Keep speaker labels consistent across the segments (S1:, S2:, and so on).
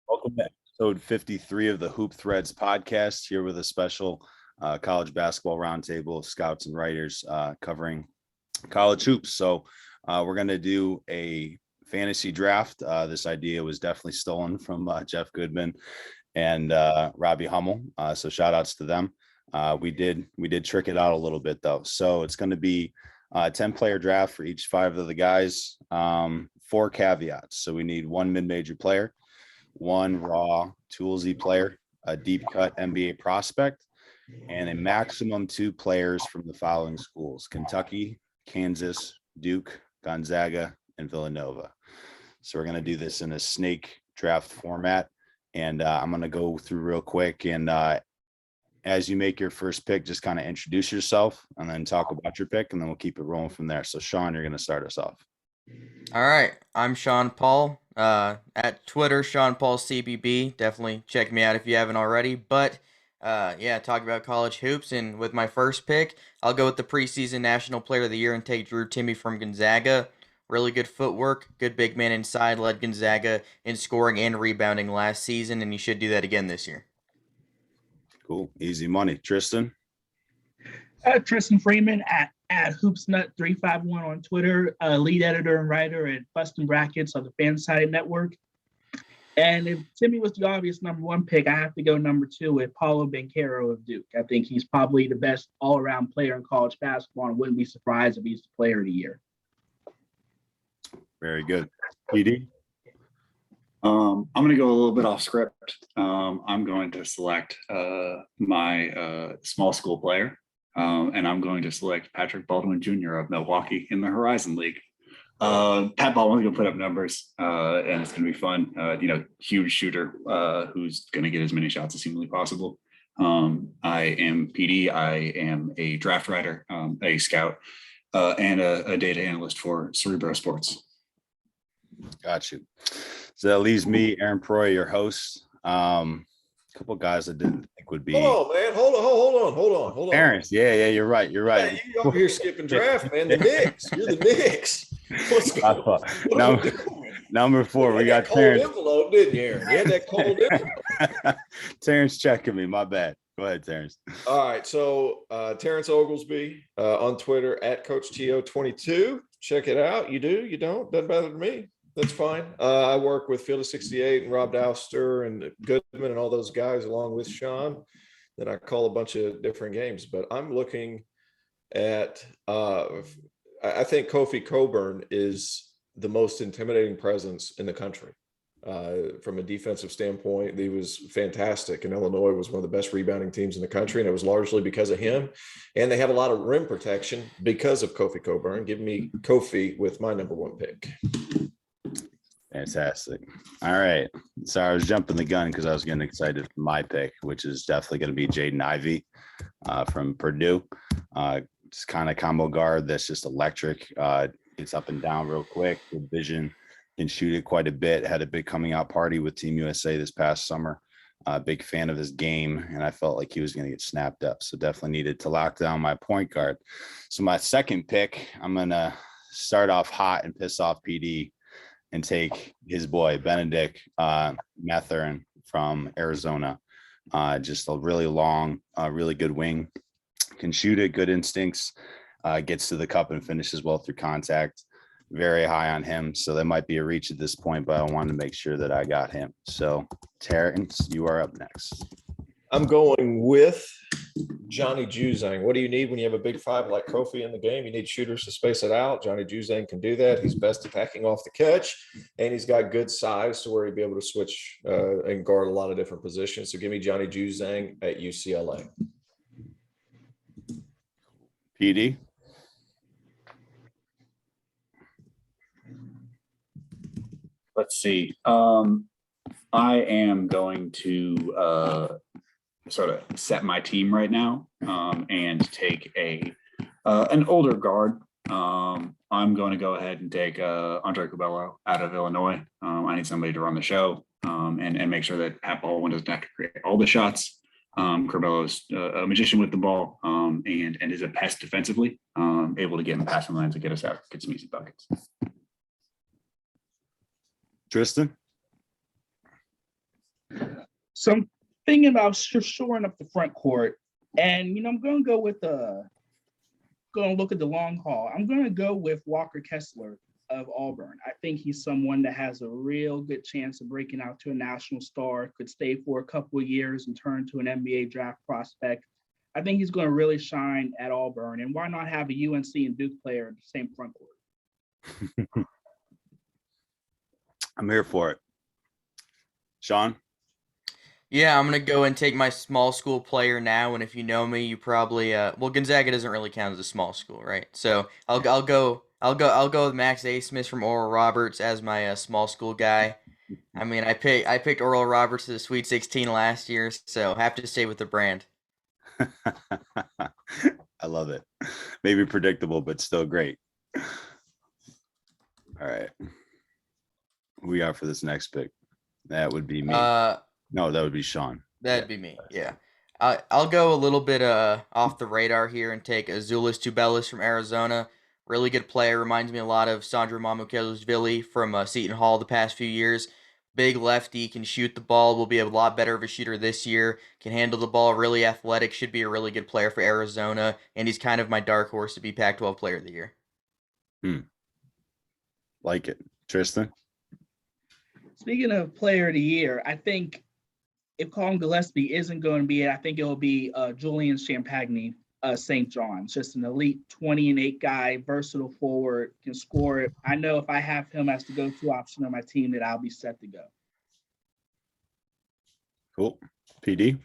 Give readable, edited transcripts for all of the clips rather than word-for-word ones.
S1: Welcome to episode 53 of the Hoop Threads podcast, here with a special college basketball roundtable of scouts and writers covering college hoops. So we're going to do a fantasy draft. This idea was definitely stolen from Jeff Goodman and Robbie Hummel. So shout outs to them. We did trick it out a little bit though. So it's going to be a 10-player draft for each 5 of the guys. 4 caveats. So we need 1 mid-major player, 1 raw toolsy player, a deep cut NBA prospect, and a maximum 2 players from the following schools: Kentucky, Kansas, Duke, Gonzaga, and Villanova. So we're going to do this in a snake draft format. And I'm going to go through real quick. And as you make your first pick, just kind of introduce yourself and then talk about your pick, and then we'll keep it rolling from there. So Sean, you're going to start us off.
S2: All right, I'm Sean Paul, at Twitter, Sean Paul CBB. Definitely check me out if you haven't already. But talk about college hoops. And with my first pick, I'll go with the preseason National Player of the Year and take Drew Timme from Gonzaga. Really good footwork, good big man inside, led Gonzaga in scoring and rebounding last season, and he should do that again this year.
S1: Cool, easy money. Tristan?
S3: Tristan Freeman at HoopsNut351 on Twitter, lead editor and writer at Bustin' Brackets of the Fansided Network. And if Timme was the obvious number 1 pick, I have to go number 2 with Paolo Banchero of Duke. I think he's probably the best all-around player in college basketball, and wouldn't be surprised if he's the player of the year.
S1: Very good. PD?
S4: I'm going to go a little bit off script. I'm going to select my small school player. And I'm going to select Patrick Baldwin Jr. of Milwaukee in the Horizon League. Pat Baldwin's going to put up numbers, and it's going to be fun. Huge shooter who's going to get as many shots as humanly possible. I am PD. I am a draft writer, a scout, and a data analyst for Cerebro Sports.
S1: Got you. So that leaves me, Aaron Proy, your host. A couple guys I didn't think would be.
S5: Hold on, man. Hold on.
S1: Terrence, yeah, you're right.
S5: Yeah, you over here skipping draft, man. The Knicks. You're the Knicks. What's going on?
S1: Number 4, we got
S5: cold
S1: Terrence.
S5: Envelope, didn't you, Aaron? You had that cold envelope.
S1: Terrence checking me. My bad. Go ahead, Terrence.
S5: All right. So Terrence Oglesby on Twitter at CoachTO22. Check it out. You do, you don't. Doesn't bother me. That's fine. I work with Field of 68 and Rob Dowster and Goodman and all those guys, along with Sean. Then I call a bunch of different games. But I'm looking at I think Kofi Cockburn is the most intimidating presence in the country. From a defensive standpoint, he was fantastic. And Illinois was one of the best rebounding teams in the country. And it was largely because of him. And they have a lot of rim protection because of Kofi Cockburn. Give me Kofi with my number 1 pick.
S1: Fantastic. All right. Sorry, I was jumping the gun because I was getting excited for my pick, which is definitely going to be Jaden Ivy from Purdue. It's kind of combo guard that's just electric. Gets up and down real quick. Good vision. Can shoot it quite a bit. Had a big coming out party with Team USA this past summer. Big fan of his game, and I felt like he was going to get snapped up. So definitely needed to lock down my point guard. So my second pick, I'm going to start off hot and piss off PD and take his boy, Benedict Mathurin from Arizona. Just a really long, really good wing. Can shoot it, good instincts, gets to the cup and finishes well through contact. Very high on him. So that might be a reach at this point, but I wanted to make sure that I got him. So Terrence, you are up next.
S5: I'm going with Johnny Juzang. What do you need when you have a big 5 like Kofi in the game? You need shooters to space it out. Johnny Juzang can do that. He's best attacking off the catch, and he's got good size to where he'd be able to switch and guard a lot of different positions. So give me Johnny Juzang at UCLA.
S1: PD?
S4: Let's see. I am going to sort of set my team right now and take an older guard. I'm going to go ahead and take Andre Curbelo out of Illinois. I need somebody to run the show and make sure that Pat Baldwin doesn't have to create all the shots. Curbelo's a magician with the ball and is a pest defensively, able to get in passing lanes and get us out, get some easy buckets.
S1: Tristan?
S3: So I'm thinking about shoring up the front court, and I'm going to go with going to look at the long haul. I'm going to go with Walker Kessler of Auburn. I think he's someone that has a real good chance of breaking out to a national star, could stay for a couple of years and turn to an NBA draft prospect. I think he's going to really shine at Auburn. And why not have a UNC and Duke player in the same front court?
S1: I'm here for it. Sean?
S2: Yeah, I'm gonna go and take my small school player now, and if you know me, you probably well, Gonzaga doesn't really count as a small school, right? So I'll go with Max A. Smith from Oral Roberts as my small school guy. I mean, I picked Oral Roberts to the Sweet 16 last year, so have to stay with the brand.
S1: I love it. Maybe predictable, but still great. All right. Who we got for this next pick? That would be me. No, that would be Sean.
S2: That'd be me. Yeah. I'll go a little bit off the radar here and take Azuolas Tubelis from Arizona. Really good player. Reminds me a lot of Sandro Mamukelashvili from Seton Hall the past few years. Big lefty, can shoot the ball, will be a lot better of a shooter this year, can handle the ball, really athletic, should be a really good player for Arizona, and he's kind of my dark horse to be Pac-12 Player of the Year.
S1: Like it. Tristan?
S3: Speaking of Player of the Year, I think if Colin Gillespie isn't going to be it, I think it will be Julian Champagne, St. John's. Just an elite 20-8 guy, versatile forward, can score it. I know if I have him as the go-to option on my team, that I'll be set to go.
S1: Cool. PD?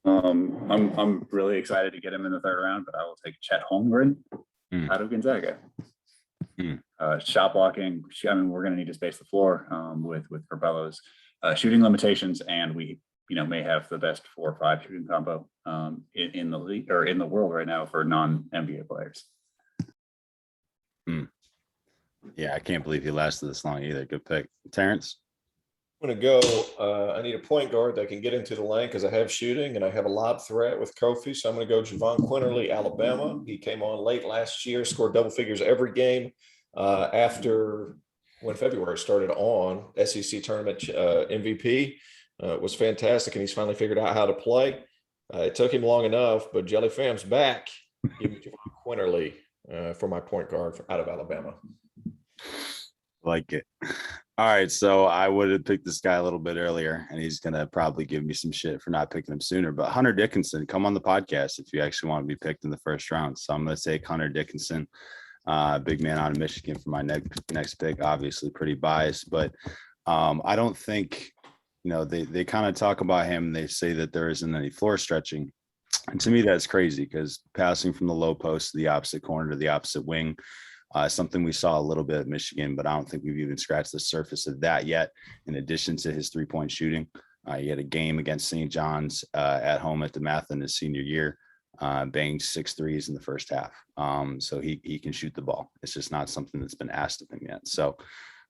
S4: I'm really excited to get him in the third round, but I will take Chet Holmgren out of Gonzaga. Shot blocking. I mean, we're going to need to space the floor with Carbelo's shooting limitations, and we may have the best 4 or 5 shooting combo in the league or in the world right now for non-NBA players.
S1: Yeah, I can't believe he lasted this long either. Good pick. Terrence?
S5: I'm going to go. I need a point guard that can get into the lane because I have shooting and I have a lob threat with Kofi. So I'm going to go Javon Quinterly, Alabama. He came on late last year, scored double figures every game after when February started on SEC tournament MVP. Was fantastic, and he's finally figured out how to play. It took him long enough, but Jelly Fam's back. Give me Javon Quinterly for my point guard out of Alabama.
S1: Like it. All right, so I would have picked this guy a little bit earlier, and he's going to probably give me some shit for not picking him sooner. But Hunter Dickinson, come on the podcast if you actually want to be picked in the first round. So I'm going to take Hunter Dickinson, big man out of Michigan for my next pick. Obviously pretty biased, but I don't think, they kind of talk about him. They say that there isn't any floor stretching. And to me, that's crazy because passing from the low post to the opposite corner to the opposite wing, something we saw a little bit at Michigan, but I don't think we've even scratched the surface of that yet. In addition to his 3-point shooting, he had a game against St. John's at home at DeMatha in his senior year, banged 6 threes in the first half. So he can shoot the ball. It's just not something that's been asked of him yet. So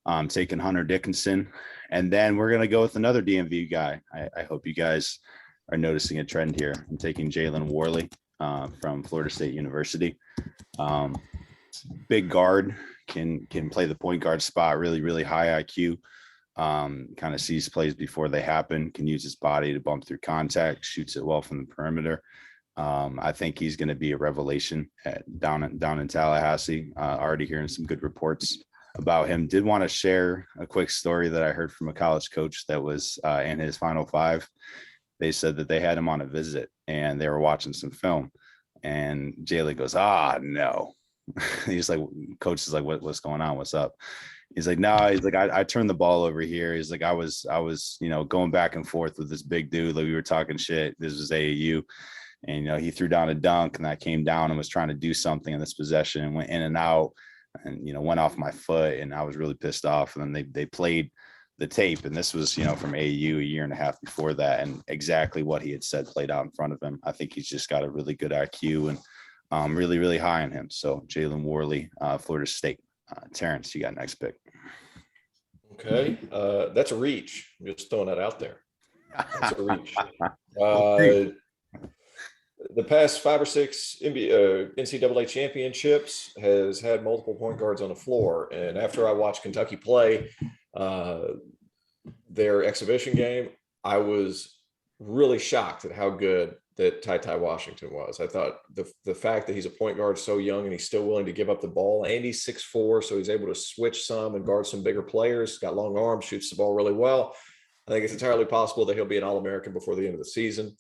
S1: I'm taking Hunter Dickinson, and then we're going to go with another DMV guy. I hope you guys are noticing a trend here. I'm taking Jaylen Worley from Florida State University. Big guard, can play the point guard spot, really, really high IQ, kind of sees plays before they happen, can use his body to bump through contact, shoots it well from the perimeter. I think he's going to be a revelation down in Tallahassee. Already hearing some good reports about him. Did want to share a quick story that I heard from a college coach that was in his Final Five. They said that they had him on a visit and they were watching some film, and Jaylen goes, no. He's like, coach is like, what's going on? What's up? He's like, no, he's like, I turned the ball over here. He's like, I was, going back and forth with this big dude. Like we were talking shit. This was AAU. And, he threw down a dunk and I came down and was trying to do something in this possession and went in and out and, went off my foot. And I was really pissed off. And then they played the tape. And this was, from AAU a year and a half before that. And exactly what he had said played out in front of him. I think he's just got a really good IQ and really, really high on him. So Jaylen Worley, Florida State. Terrence, you got next pick.
S5: Okay. That's a reach. I'm just throwing that out there. That's a reach. The past 5 or 6 NCAA championships has had multiple point guards on the floor. And after I watched Kentucky play, their exhibition game, I was really shocked at how good that Ty Washington was. I thought the fact that he's a point guard so young and he's still willing to give up the ball, and he's 6'4", so he's able to switch some and guard some bigger players, got long arms, shoots the ball really well. I think it's entirely possible that he'll be an All-American before the end of the season.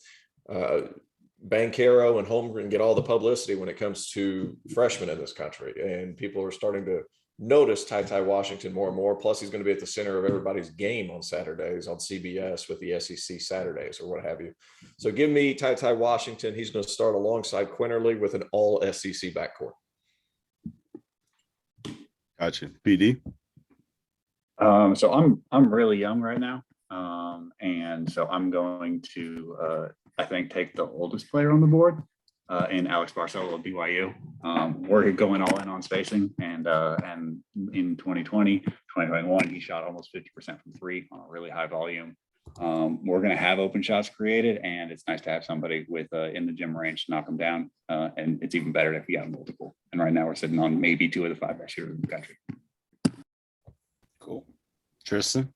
S5: Banchero and Holmgren get all the publicity when it comes to freshmen in this country, and people are starting to notice Ty Washington more and more. Plus, he's going to be at the center of everybody's game on Saturdays on CBS with the SEC Saturdays or what have you. So give me Ty Washington. He's going to start alongside Quinterly with an all SEC backcourt.
S1: Gotcha. PD.
S4: So I'm really young right now. And so I'm going to, I think, take the oldest player on the board in Alex Barcelo of BYU. We're going all in on spacing, and in 2020, 2021, he shot almost 50% from three on a really high volume. We're going to have open shots created, and it's nice to have somebody with in the gym range to knock them down. And it's even better if you got multiple. And right now we're sitting on maybe 2 of the 5 best shooters in the country.
S1: Cool. Tristan.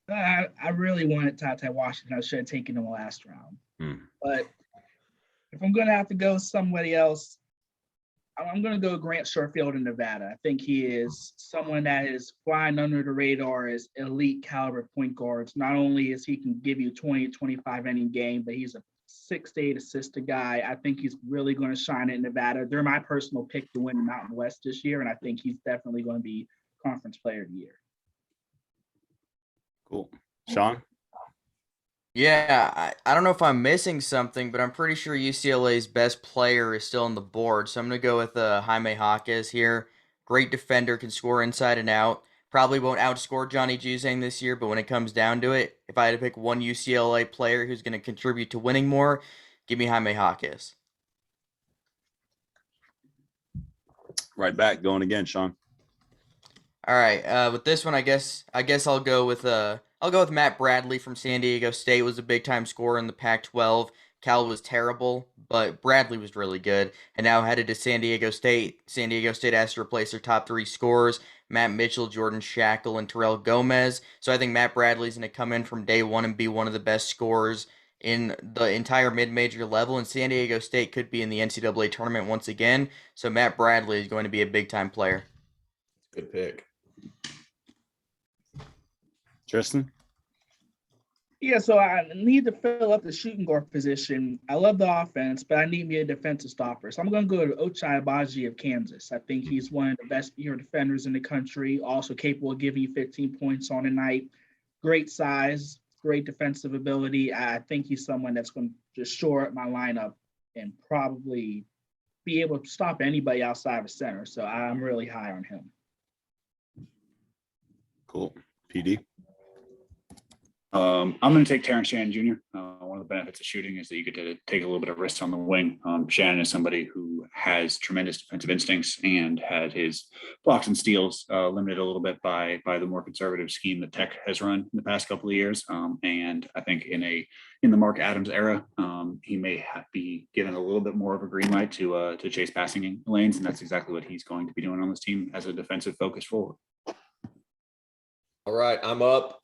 S3: I really wanted Ty Washington. I should have taken him last round. But if I'm going to have to go somebody else, I'm going to go Grant Sherfield in Nevada. I think he is someone that is flying under the radar as elite caliber point guards. Not only is he can give you 20, 25 inning game, but he's a 6 to 8 assist guy. I think he's really going to shine in Nevada. They're my personal pick to win the Mountain West this year, and I think he's definitely going to be Conference Player of the Year.
S1: Cool. Sean?
S2: Yeah, I don't know if I'm missing something, but I'm pretty sure UCLA's best player is still on the board. So I'm going to go with Jaime Jaquez here. Great defender, can score inside and out. Probably won't outscore Johnny Juzang this year, but when it comes down to it, if I had to pick one UCLA player who's going to contribute to winning more, give me Jaime Jaquez.
S1: Right back, going again, Sean.
S2: All right, with this one, I guess I'll go with Matt Bradley from San Diego State. Was a big time scorer in the Pac-12. Cal was terrible, but Bradley was really good. And now headed to San Diego State. San Diego State has to replace their top 3 scorers: Matt Mitchell, Jordan Shackle, and Terrell Gomez. So I think Matt Bradley's going to come in from day one and be one of the best scorers in the entire mid-major level. And San Diego State could be in the NCAA tournament once again. So Matt Bradley is going to be a big time player.
S5: Good pick.
S1: Tristan?
S3: Yeah, so I need to fill up the shooting guard position. I love the offense, but I need me a defensive stopper. So I'm going to go to Ochai Agbaji of Kansas. I think he's one of the best pure defenders in the country, also capable of giving you 15 points on a night. Great size, great defensive ability. I think he's someone that's going to just shore up my lineup and probably be able to stop anybody outside of center. So I'm really high on him.
S1: Cool. PD?
S4: I'm going to take Taryn Shannon Jr. One of the benefits of shooting is that you get to take a little bit of risk on the wing. Shannon is somebody who has tremendous defensive instincts and had his blocks and steals limited a little bit by the more conservative scheme that Tech has run in the past couple of years. And I think in the Mark Adams era, he may be given a little bit more of a green light to chase passing lanes, and that's exactly what he's going to be doing on this team as a defensive focus forward.
S5: All right, I'm up.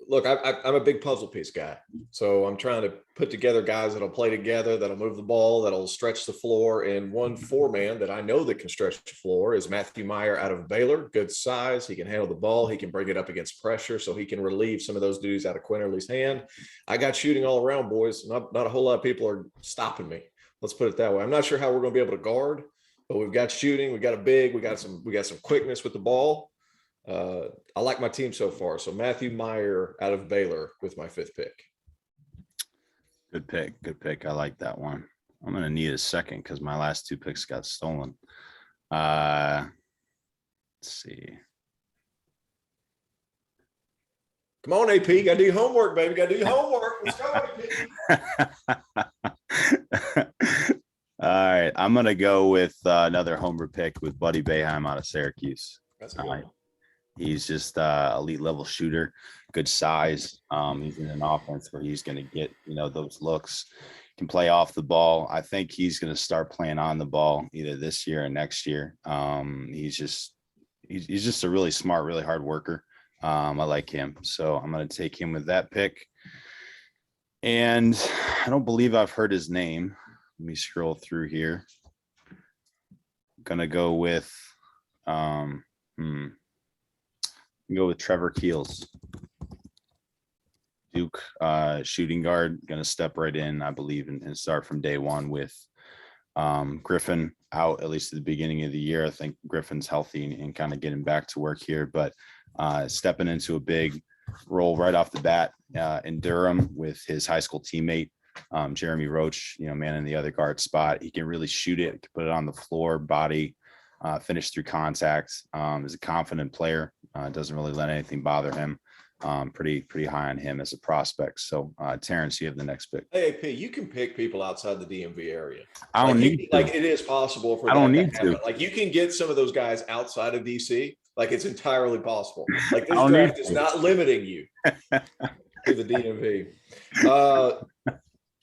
S5: Look, I'm a big puzzle piece guy. So I'm trying to put together guys that'll play together, that'll move the ball, that'll stretch the floor. And one 4-man that I know that can stretch the floor is Matthew Meyer out of Baylor. Good size. He can handle the ball. He can bring it up against pressure, so he can relieve some of those duties out of Quinterly's hand. I got shooting all around, boys. Not a whole lot of people are stopping me. Let's put it that way. I'm not sure how we're going to be able to guard, but we've got shooting. We got a big. We got some quickness with the ball. I like my team so far. So Matthew Meyer out of Baylor with my 5th pick.
S1: Good pick. Good pick. I like that one. I'm going to need a second because my last 2 picks got stolen. Let's see.
S5: Come on, AP. Got to do your homework, baby. Got to do your homework. Let's go, AP.
S1: All right. I'm going to go with another homer pick with Buddy Boeheim out of Syracuse.
S5: That's a good one.
S1: He's just elite level shooter, good size. He's in an offense where he's going to get, those looks, can play off the ball. I think he's going to start playing on the ball either this year or next year. He's just a really smart, really hard worker. I like him. So I'm going to take him with that pick. And I don't believe I've heard his name. Let me scroll through here. I'm going to go with Trevor Keels. Duke shooting guard, going to step right in, I believe, and start from day one with Griffin out, at least at the beginning of the year. I think Griffin's healthy and kind of getting back to work here, but stepping into a big role right off the bat in Durham with his high school teammate, Jeremy Roach, man in the other guard spot. He can really shoot it, can put it on the floor, body, finish through contact. Is a confident player. Doesn't really let anything bother him. Pretty high on him as a prospect. So Terrence, you have the next pick.
S5: AAP, you can pick people outside the DMV area.
S1: I don't need to.
S5: Like it is possible for
S1: I don't
S5: that
S1: need
S5: happen.
S1: to.
S5: Like you can get some of those guys outside of DC. Like it's entirely possible. Like this
S1: I don't
S5: draft
S1: need
S5: is
S1: to.
S5: not limiting you to the DMV.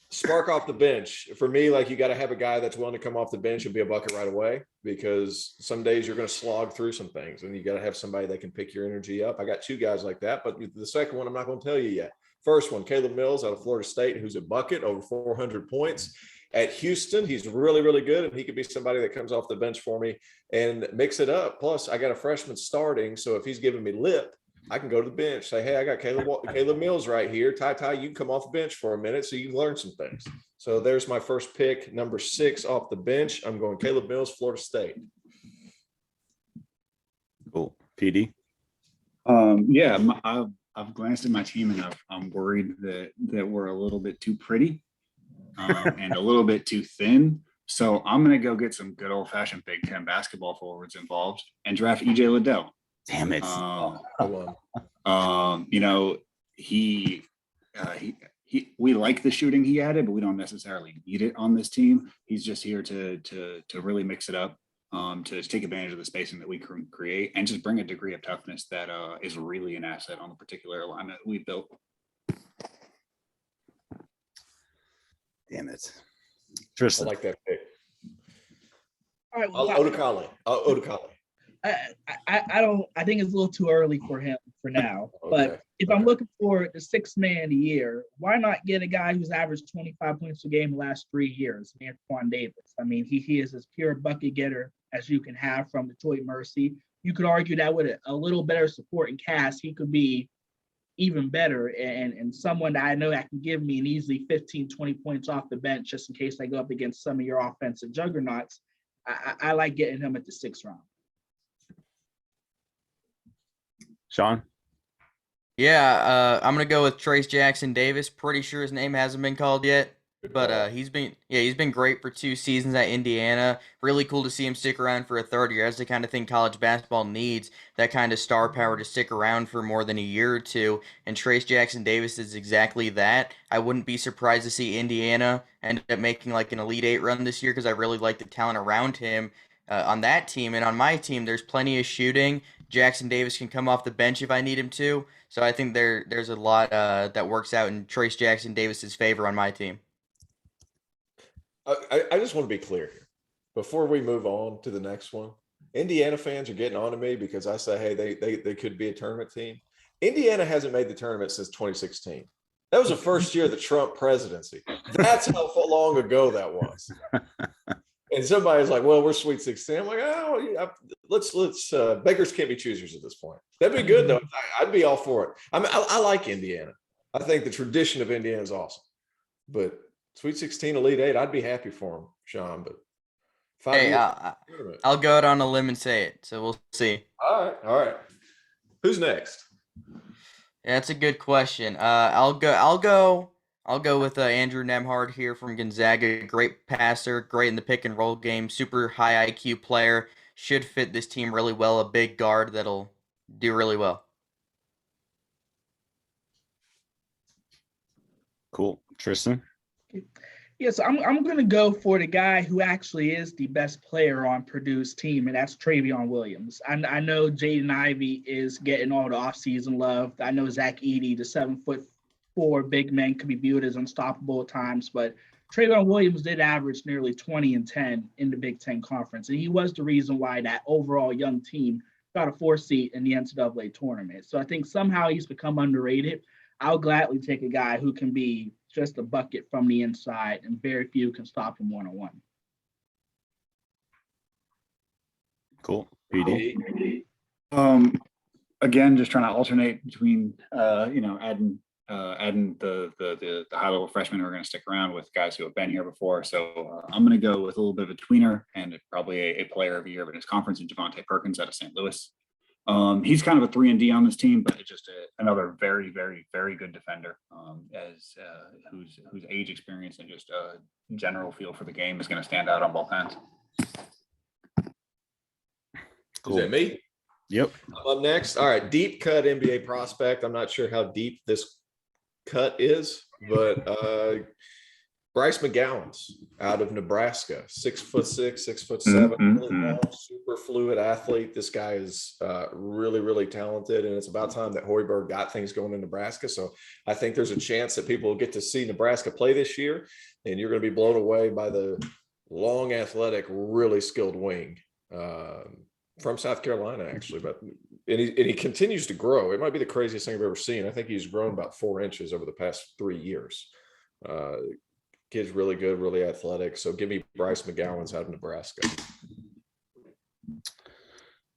S5: Spark off the bench. For me, like you got to have a guy that's willing to come off the bench and be a bucket right away, because some days you're going to slog through some things and you got to have somebody that can pick your energy up. I got two guys like that, but the second one I'm not going to tell you yet. First one, Caleb Mills out of Florida State, who's a bucket, over 400 points. At Houston, he's really, really good, and he could be somebody that comes off the bench for me and mix it up. Plus, I got a freshman starting, so if he's giving me lip, I can go to the bench, say, hey, I got Caleb Mills right here. Ty, you can come off the bench for a minute so you can learn some things. So there's my first pick, number 6 off the bench. I'm going Caleb Mills, Florida State.
S1: Cool. PD?
S4: I've glanced at my team and I'm worried that we're a little bit too pretty and a little bit too thin. So I'm going to go get some good old-fashioned Big Ten basketball forwards involved and draft EJ Liddell.
S1: Damn it.
S4: We like the shooting he added, but we don't necessarily need it on this team. He's just here to really mix it up, to take advantage of the spacing that we can create and just bring a degree of toughness that is really an asset on the particular alignment we built.
S1: Damn it.
S5: I
S1: Tristan.
S5: like that pick.
S3: All right, well,
S5: Odekale.
S3: I think it's a little too early for him for now.
S5: Okay.
S3: But if I'm looking for the sixth man of the year, why not get a guy who's averaged 25 points a game the last 3 years, Antoine Davis? I mean, he is as pure a bucket getter as you can have from Detroit Mercy. You could argue that with a little better support and cast, he could be even better and someone that I know that can give me an easily 15, 20 points off the bench just in case I go up against some of your offensive juggernauts. I like getting him at the 6th round.
S1: Sean?
S2: Yeah, I'm gonna go with Trace Jackson Davis. Pretty sure his name hasn't been called yet, but he's been great for 2 seasons at Indiana. Really cool to see him stick around for a 3rd year. That's the kind of thing college basketball needs, that kind of star power to stick around for more than a year or two. And Trace Jackson Davis is exactly that. I wouldn't be surprised to see Indiana end up making like an Elite 8 run this year because I really like the talent around him on that team. And on my team, there's plenty of shooting. Jackson Davis can come off the bench if I need him to. So I think there's a lot that works out in Trace Jackson Davis's favor on my team.
S5: I just want to be clear here before we move on to the next one. Indiana fans are getting on to me because I say, hey, they could be a tournament team. Indiana hasn't made the tournament since 2016. That was the first year of the Trump presidency. That's how long ago that was. And somebody's like, well, we're Sweet 16. I'm like, oh, yeah, let's beggars can't be choosers at this point. That'd be good, though. I'd be all for it. I like Indiana. I think the tradition of Indiana is awesome. But Sweet 16, Elite 8, I'd be happy for them, Sean. But
S2: I'll go out on a limb and say it. So we'll see.
S5: All right. Who's next?
S2: Yeah, that's a good question. I'll go with Andrew Nemhard here from Gonzaga. Great passer, great in the pick and roll game, super high IQ player. Should fit this team really well. A big guard that'll do really well.
S1: Cool. Tristan?
S3: Yes, I'm going to go for the guy who actually is the best player on Purdue's team, and that's Trayvon Williams. I know Jaden Ivy is getting all the offseason love. I know Zach Edey, the 7'4" big man, could be viewed as unstoppable at times, but Trayvon Williams did average nearly 20 and 10 in the Big Ten Conference, and he was the reason why that overall young team got a 4 seat in the NCAA tournament. So I think somehow he's become underrated. I'll gladly take a guy who can be just a bucket from the inside, and very few can stop him one-on-one.
S1: Cool. PD.
S4: Again, just trying to alternate between adding the high level freshmen who are going to stick around with guys who have been here before. So I'm going to go with a little bit of a tweener and probably a player of the year in his conference in Javonte Perkins out of St. Louis. He's kind of a 3-and-D on this team, but it's just another very, very, very good defender. Whose age, experience, and just general feel for the game is going to stand out on both ends.
S5: Cool. Is that me?
S1: Yep.
S5: I'm up next. All right. Deep cut NBA prospect. I'm not sure how deep this cut is, but Bryce McGowan's out of Nebraska, 6'6", 6'7", really long, super fluid athlete. This guy is really, really talented, and it's about time that Hoiberg got things going in Nebraska. So I think there's a chance that people will get to see Nebraska play this year, and you're going to be blown away by the long, athletic, really skilled wing. From South Carolina, actually, but he continues to grow. It might be the craziest thing I've ever seen. I think he's grown about 4 inches over the past 3 years. Kid's really good, really athletic. So give me Bryce McGowan's out of Nebraska.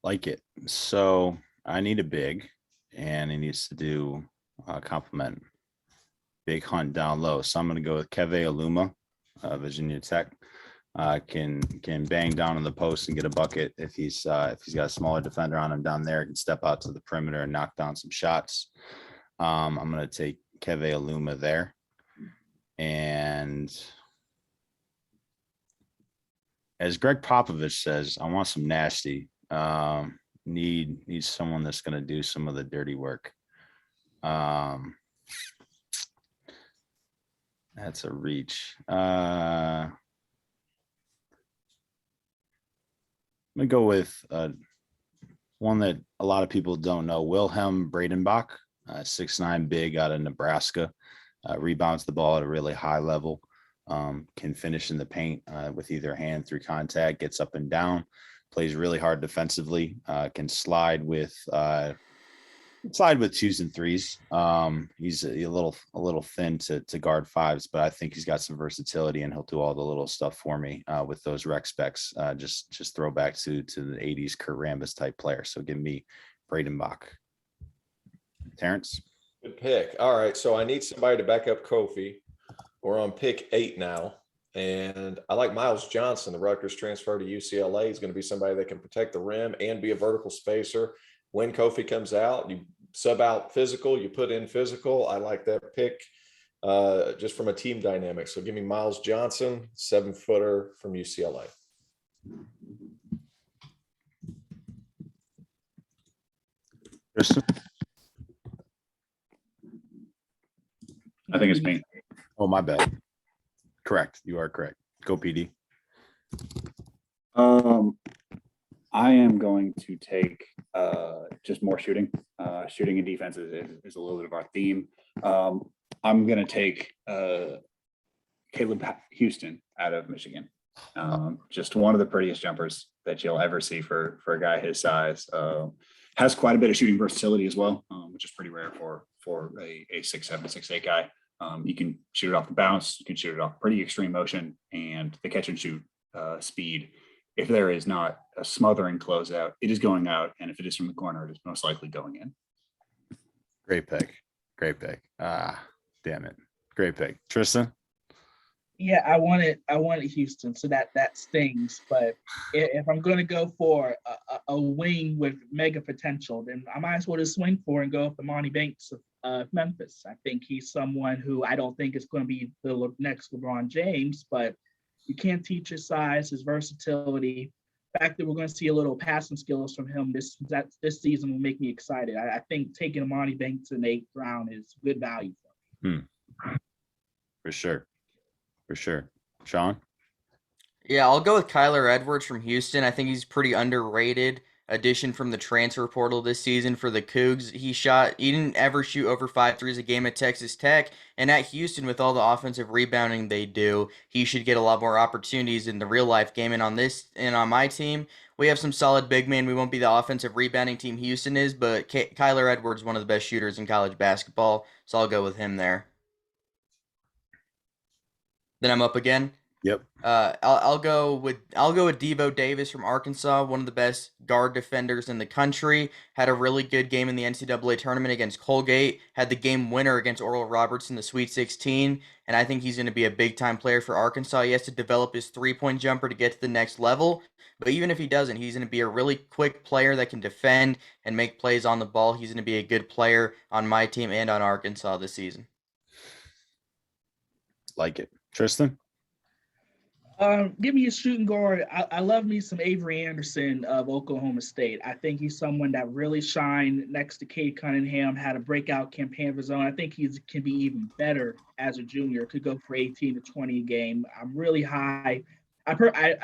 S1: Like it. So I need a big, and he needs to do compliment big hunt down low. So I'm going to go with Keve Aluma, Virginia Tech. Can bang down on the post and get a bucket if he's got a smaller defender on him down there. Can step out to the perimeter and knock down some shots. I'm going to take Keve Aluma there, and as Greg Popovich says, I want some nasty. Need someone that's going to do some of the dirty work. That's a reach. I'm going to go with one that a lot of people don't know, Wilhelm Bradenbach, 6'9", big out of Nebraska, rebounds the ball at a really high level, can finish in the paint with either hand through contact, gets up and down, plays really hard defensively, can slide with 2s and 3s. He's a little thin to guard 5s, but I think he's got some versatility, and he'll do all the little stuff for me with those rec specs. Just throw back to the 80s Kurt Rambis type player. So give me Bradenbach. Terrence?
S5: Good pick. All right, so I need somebody to back up Kofi. We're on pick 8 now, and I like Miles Johnson, the Rutgers transfer to UCLA. He's going to be somebody that can protect the rim and be a vertical spacer. When Kofi comes out, you sub out physical, you put in physical. I like that pick just from a team dynamic. So give me Miles Johnson, 7-footer from UCLA.
S1: Tristan?
S4: I think it's me.
S1: Oh, my bad. Correct. You are correct. Go PD.
S4: I am going to take just more shooting. Shooting and defense is a little bit of our theme. I'm going to take Caleb Houston out of Michigan. Just one of the prettiest jumpers that you'll ever see for a guy his size. Has quite a bit of shooting versatility as well, which is pretty rare for a 6'7", 6'8" guy. You can shoot it off the bounce. You can shoot it off pretty extreme motion, and the catch and shoot speed. If there is not a smothering closeout, it is going out. And if it is from the corner, it is most likely going in.
S1: Great pick. Damn it. Great pick. Tristan?
S3: Yeah, I wanted Houston, so that stings. But if I'm going to go for a wing with mega potential, then I might as well just swing for and go with Imani Banks of Memphis. I think he's someone who I don't think is going to be the next LeBron James, but you can't teach his size, his versatility. The fact that we're going to see a little passing skills from him this season will make me excited. I think taking Imani Banks in the 8th round is good value for me.
S1: For sure. Sean?
S2: Yeah, I'll go with Kyler Edwards from Houston. I think he's pretty underrated addition from the transfer portal this season for the Cougs. He didn't ever shoot over 5 threes a game at Texas Tech, and at Houston, with all the offensive rebounding they do, he should get a lot more opportunities in the real life game. And on my team, we have some solid big men. We won't be the offensive rebounding team Houston is, but Kyler Edwards, one of the best shooters in college basketball, so I'll go with him there. Then I'm up again.
S1: Yep.
S2: I'll go with Devoe Davis from Arkansas, one of the best guard defenders in the country. Had a really good game in the NCAA tournament against Colgate. Had the game winner against Oral Roberts in the Sweet 16, and I think he's going to be a big time player for Arkansas. He has to develop his 3-point jumper to get to the next level, but even if he doesn't, he's going to be a really quick player that can defend and make plays on the ball. He's going to be a good player on my team and on Arkansas this season.
S1: Like it, Tristan.
S3: Give me a shooting guard. I love me some Avery Anderson of Oklahoma State. I think he's someone that really shined next to Cade Cunningham, had a breakout campaign of his own. I think he can be even better as a junior. Could go for 18 to 20 a game. I'm really high.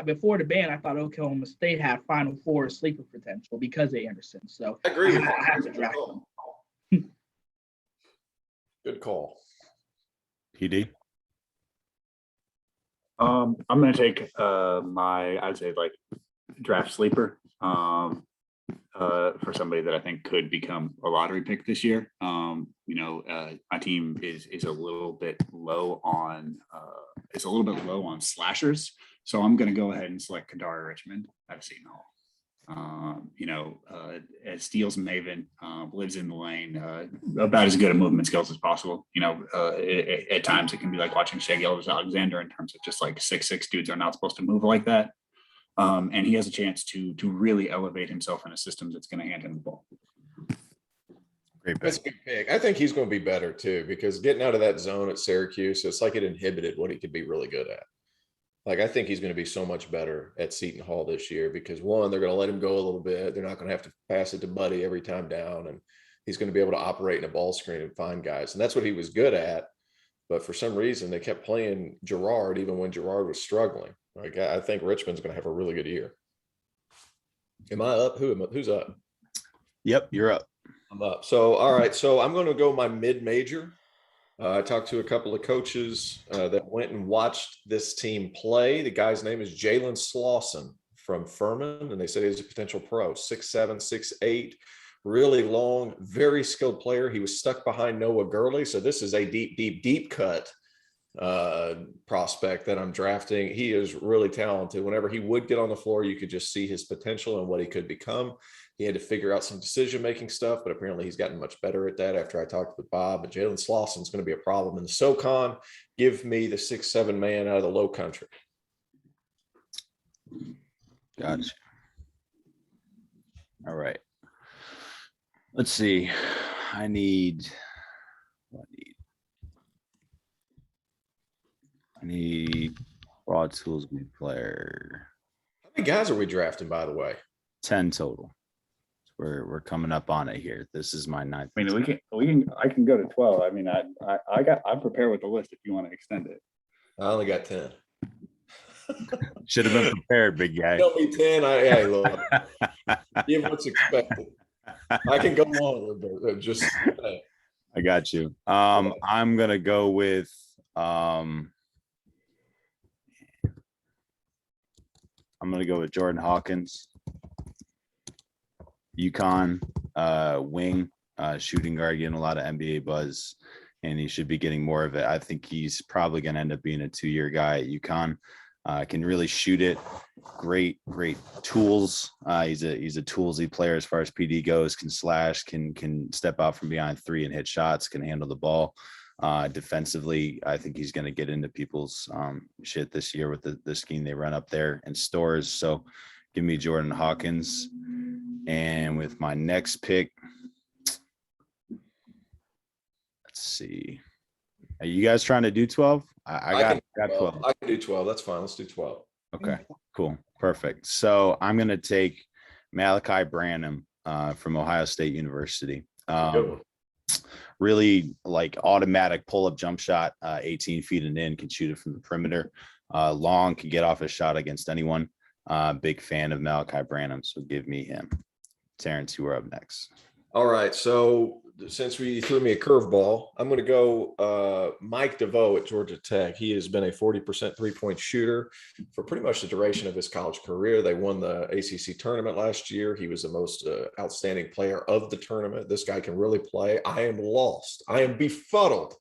S3: Before the ban, I thought Oklahoma State had Final Four sleeper potential because of Anderson. So
S5: I agree.
S3: I have to draft him.
S5: Good call.
S1: PD.
S4: I'm going to take I'd say like draft sleeper for somebody that I think could become a lottery pick this year. My team is a little bit low on slashers, so I'm going to go ahead and select Kadari Richmond out of Seton Hall. As steals maven, lives in the lane, about as good at movement skills as possible. At times it can be like watching Shea Gilgeous-Alexander in terms of just like 6'6" dudes are not supposed to move like that. And he has a chance to really elevate himself in a system that's going to hand him the ball.
S1: Great pick.
S5: That's a good pick. I think he's going to be better too, because getting out of that zone at Syracuse, it's like it inhibited what he could be really good at. Like, I think he's going to be so much better at Seton Hall this year because, one, they're going to let him go a little bit. They're not going to have to pass it to Buddy every time down, and he's going to be able to operate in a ball screen and find guys. And that's what he was good at. But for some reason, they kept playing Girard even when Girard was struggling. Like, I think Richmond's going to have a really good year. Am I up? Who's up?
S1: Yep, you're up.
S5: I'm up. So, all right. So I'm going to go my mid-major. I talked to a couple of coaches that went and watched this team play. The guy's name is Jalen Slawson from Furman, and they said he's a potential pro, 6'7", 6'8", really long, very skilled player. He was stuck behind Noah Gurley, so this is a deep cut prospect that I'm drafting. He is really talented. Whenever he would get on the floor, you could just see his potential and what he could become. He had to figure out some decision-making stuff, but apparently he's gotten much better at that after I talked with Bob. But Jalen Slawson is going to be a problem in the SoCon. Give me the 6'7" man out of the Low Country.
S1: Gotcha. All right. Let's see. I need broad tools player.
S5: How many guys are we drafting, by the way?
S1: 10 total. We're coming up on it here. This is my 9th.
S4: I mean, I can go to 12. I mean, I'm prepared with the list if you want to extend it.
S5: I only got 10.
S1: Should have been prepared, big guy.
S5: Tell me 10. Hey, look, give what's expected. I can go longer, but just.
S1: I got you. I'm gonna go with Jordan Hawkins. UConn wing, shooting guard, getting a lot of NBA buzz, and he should be getting more of it. I think he's probably going to end up being a 2-year guy at UConn. Can really shoot it. Great tools. He's a toolsy player as far as PD goes. Can slash. Can step out from behind 3 and hit shots. Can handle the ball. Defensively, I think he's going to get into people's shit this year with the scheme they run up there and stores. So, give me Jordan Hawkins. And with my next pick, let's see. Are you guys trying to do 12? I got 12.
S5: I can do 12. That's fine. Let's do 12.
S1: Okay, cool. Perfect. So I'm going to take Malachi Branham from Ohio State University. Really like automatic pull-up jump shot, 18 feet and in, can shoot it from the perimeter. Long, can get off a shot against anyone. Big fan of Malachi Branham, so give me him. Terrence, you are up next.
S5: All right. So since we threw me a curveball, I'm going to go Mike Devoe at Georgia Tech. He has been a 40% three-point shooter for pretty much the duration of his college career. They won the ACC tournament last year. He was the most outstanding player of the tournament. This guy can really play. I am lost. I am befuddled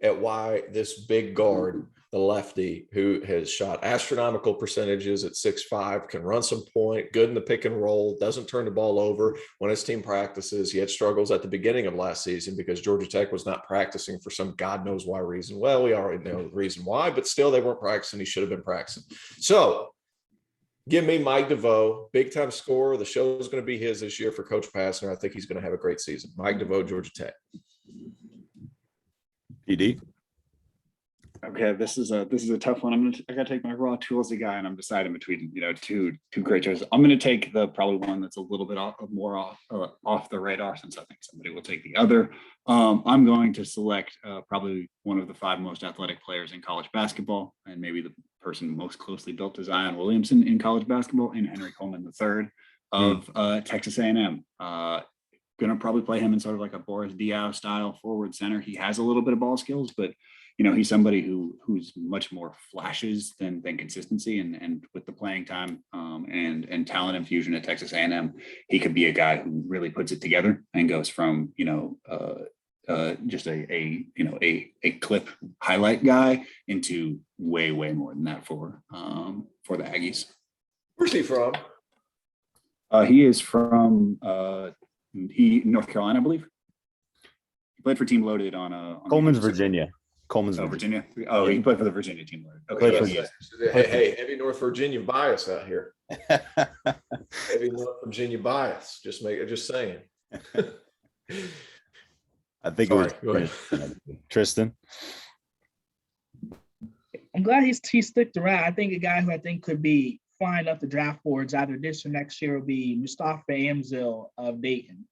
S5: at why this big guard, the lefty, who has shot astronomical percentages at 6'5", can run some point, good in the pick and roll, doesn't turn the ball over when his team practices. He had struggles at the beginning of last season because Georgia Tech was not practicing for some God knows why reason. Well, we already know the reason why, but still they weren't practicing. He should have been practicing. So give me Mike Devoe, big-time scorer. The show is going to be his this year for Coach Passner. I think he's going to have a great season. Mike Devoe, Georgia Tech.
S1: PD.
S4: Okay, this is a tough one. I gotta take my raw toolsy guy, and I'm deciding between two great choices. I'm gonna take the probably one that's a little bit more off the radar, since I think somebody will take the other. I'm going to select probably one of the 5 most athletic players in college basketball, and maybe the person most closely built to Zion Williamson in college basketball, in Henry Coleman III of Texas A&M. Gonna probably play him in sort of like a Boris Diaw style forward center. He has a little bit of ball skills, but he's somebody who's much more flashes than consistency, and with the playing time and talent infusion at Texas A&M, he could be a guy who really puts it together and goes from just a clip highlight guy into way more than that for the Aggies.
S5: Where's he from?
S4: He is from North Carolina, I believe. He played for Team Loaded on
S1: Coleman's Virginia.
S4: Virginia. Oh, he played for the Virginia Team Loaded. Okay.
S5: Hey, heavy North Virginia bias out here. Heavy North Virginia bias. Just saying.
S1: I think
S5: Sorry,
S1: it was Tristan.
S3: I'm glad he sticked around. I think a guy who I think could be flying up the draft boards either this or next year will be Mustafa Amziel of Dayton.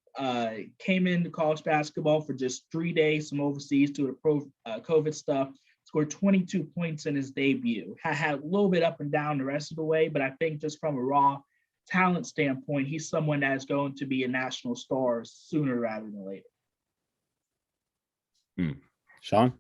S3: Came into college basketball for just 3 days, some overseas due to COVID stuff. Scored 22 points in his debut. Had a little bit up and down the rest of the way, but I think just from a raw talent standpoint, he's someone that is going to be a national star sooner rather than later.
S1: Sean?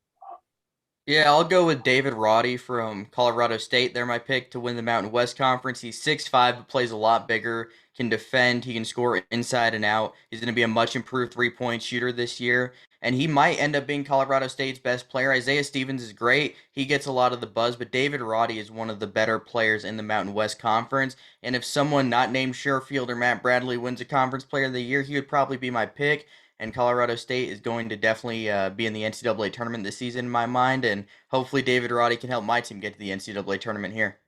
S2: Yeah, I'll go with David Roddy from Colorado State. They're my pick to win the Mountain West Conference. He's 6'5", but plays a lot bigger, can defend, he can score inside and out. He's going to be a much improved three-point shooter this year, and he might end up being Colorado State's best player. Isaiah Stevens is great. He gets a lot of the buzz, but David Roddy is one of the better players in the Mountain West Conference, and if someone not named Sherfield or Matt Bradley wins a Conference Player of the Year, he would probably be my pick. And Colorado State is going to definitely be in the NCAA tournament this season in my mind, and hopefully David Roddy can help my team get to the NCAA tournament here.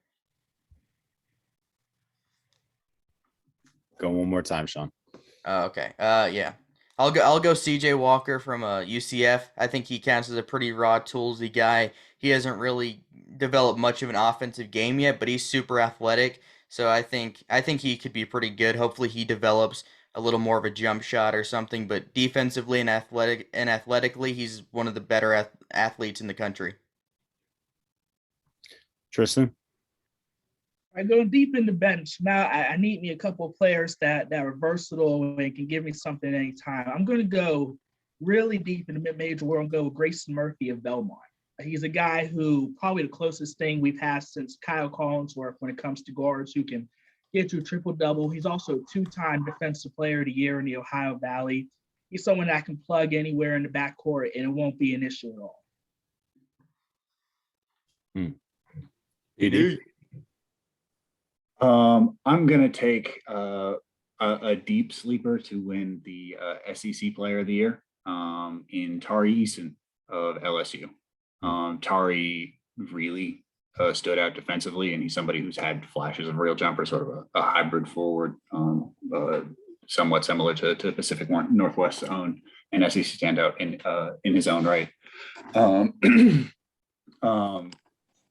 S1: Go one more time, Sean.
S2: Okay. Yeah. I'll go CJ Walker from UCF. I think he counts as a pretty raw toolsy guy. He hasn't really developed much of an offensive game yet, but he's super athletic. So I think he could be pretty good. Hopefully he develops a little more of a jump shot or something, but defensively and athletically, he's one of the better athletes in the country.
S1: Tristan?
S3: I go deep in the bench. Now I need me a couple of players that are versatile and can give me something anytime. I'm going to go really deep in the mid-major world and go with Grayson Murphy of Belmont. He's a guy who probably the closest thing we've had since Kyle Collinsworth when it comes to guards who can get you a triple-double. He's also a 2-time Defensive Player of the Year in the Ohio Valley. He's someone that can plug anywhere in the backcourt, and it won't be an issue at all.
S1: PD?
S4: I'm going to take a deep sleeper to win the SEC Player of the Year in Tarry Easton of LSU. Tarry really stood out defensively, and he's somebody who's had flashes of real jumper, sort of a hybrid forward, somewhat similar to Pacific Northwest's own and SEC standout in his own right.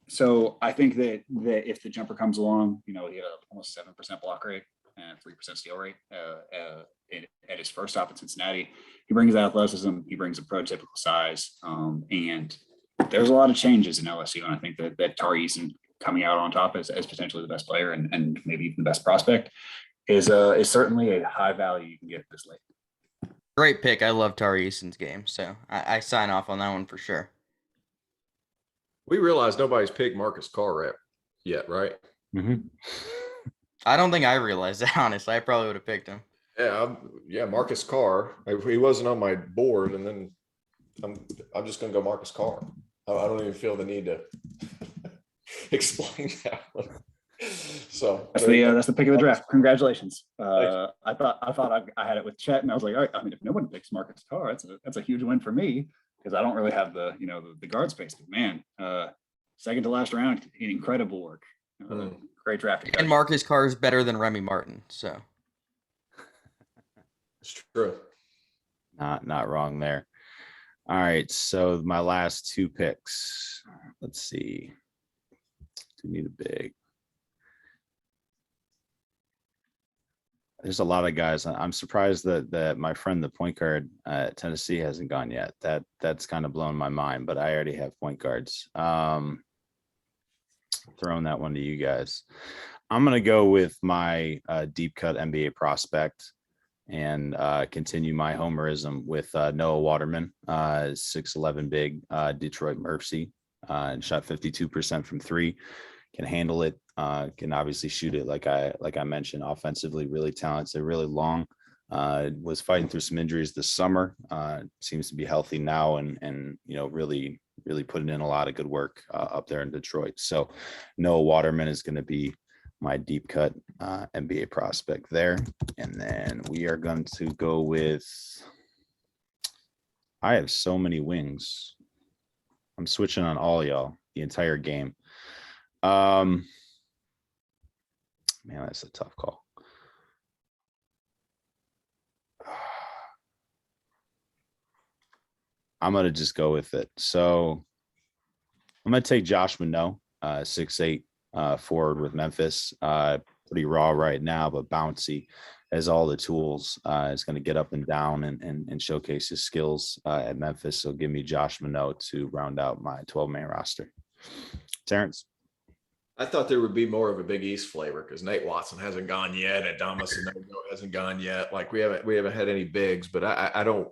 S4: So I think that if the jumper comes along, he had almost 7% block rate and 3% steal rate at his first stop in Cincinnati. He brings athleticism, he brings a prototypical size, and there's a lot of changes in LSU, and I think that Tarry Easton coming out on top as potentially the best player and maybe even the best prospect is certainly a high value you can get this late.
S2: Great pick. I love Tarry Easton's game, so I sign off on that one for sure.
S5: We realize nobody's picked Marcus Carr yet, right?
S1: Mhm.
S2: I don't think I realized that, honestly. I probably would have picked him.
S5: Yeah, Marcus Carr. He wasn't on my board, and then I'm just going to go Marcus Carr. I don't even feel the need to explain that one. So
S4: that's the pick of the draft. Congratulations. I thought I had it with Chet, and I was like, all right, I mean, if no one picks Marcus Carr, that's a huge win for me because I don't really have the guard space. But man, second to last round, incredible work. Great draft.
S2: And Marcus Carr is better than Remy Martin, so
S5: it's true.
S1: Not wrong there. All right, so my last two picks. Let's see. Do need a big. There's a lot of guys. I'm surprised that my friend, the point guard at Tennessee, hasn't gone yet. That's kind of blown my mind, but I already have point guards. Throwing that one to you guys. I'm going to go with my deep cut NBA prospect and continue my homerism with Noah Waterman, 6'11" big Detroit Mercy, and shot 52% from three. Can handle it, can obviously shoot it like I mentioned, offensively really talented, really long. Was fighting through some injuries this summer. Seems to be healthy now and really putting in a lot of good work up there in Detroit. So Noah Waterman is going to be my deep cut NBA prospect there. And then we are going to go with, I have so many wings. I'm switching on all y'all the entire game. Man, that's a tough call. I'm going to just go with it. So I'm going to take Josh Minot, 6'8", forward with Memphis. Pretty raw right now, but bouncy, has all the tools. Is going to get up and down and showcase his skills at Memphis. So give me Josh Minot to round out my 12-man roster. Terrence?
S5: I thought there would be more of a Big East flavor because Nate Watson hasn't gone yet, and Adamas and hasn't gone yet. Like we haven't had any bigs, but I don't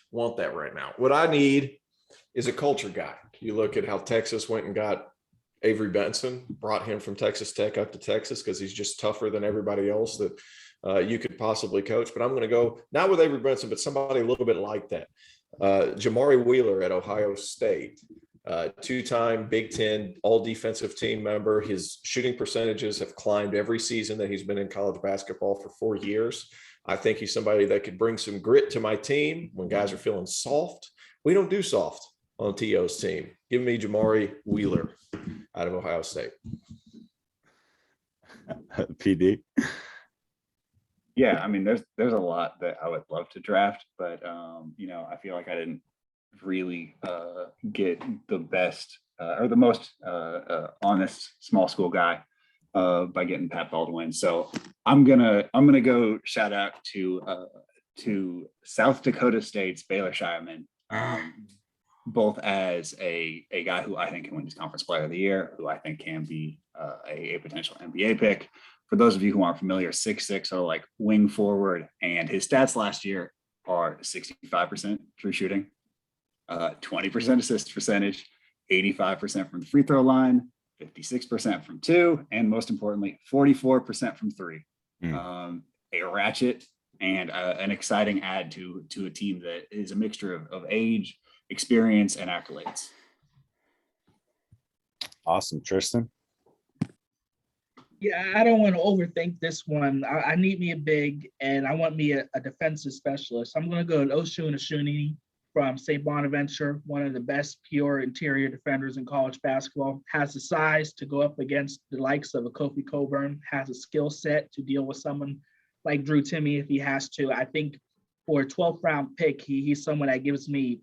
S5: want that right now. What I need is a culture guy. You look at how Texas went and got Avery Benson, brought him from Texas Tech up to Texas because he's just tougher than everybody else that you could possibly coach. But I'm going to go not with Avery Benson, but somebody a little bit like that. Jamari Wheeler at Ohio State. Two-time Big Ten all-defensive team member. His shooting percentages have climbed every season that he's been in college basketball for 4 years. I think he's somebody that could bring some grit to my team when guys are feeling soft. We don't do soft on T.O.'s team. Give me Jamari Wheeler out of Ohio State.
S1: PD?
S4: Yeah, I mean, there's a lot that I would love to draft, but I feel like I didn't really get the best or the most honest small school guy by getting Pat Baldwin. So I'm gonna go shout out to South Dakota State's Baylor Shireman, both as a guy who I think can win his conference player of the year, who I think can be a potential NBA pick. For those of you who aren't familiar, 6'6", or like wing forward, and his stats last year are 65% true shooting, 20% assist percentage, 85% from the free throw line, 56% from two, and most importantly, 44% from three. A ratchet and an exciting add to a team that is a mixture of age, experience, and accolades.
S1: Awesome. Tristan?
S3: Yeah, I don't want to overthink this one. I need me a big, and I want me a defensive specialist. I'm going to go to Oshun Ashuni from St. Bonaventure, one of the best pure interior defenders in college basketball. Has the size to go up against the likes of a Kofi Coburn, has a skill set to deal with someone like Drew Timme if he has to. I think for a 12th round pick, he's someone that gives me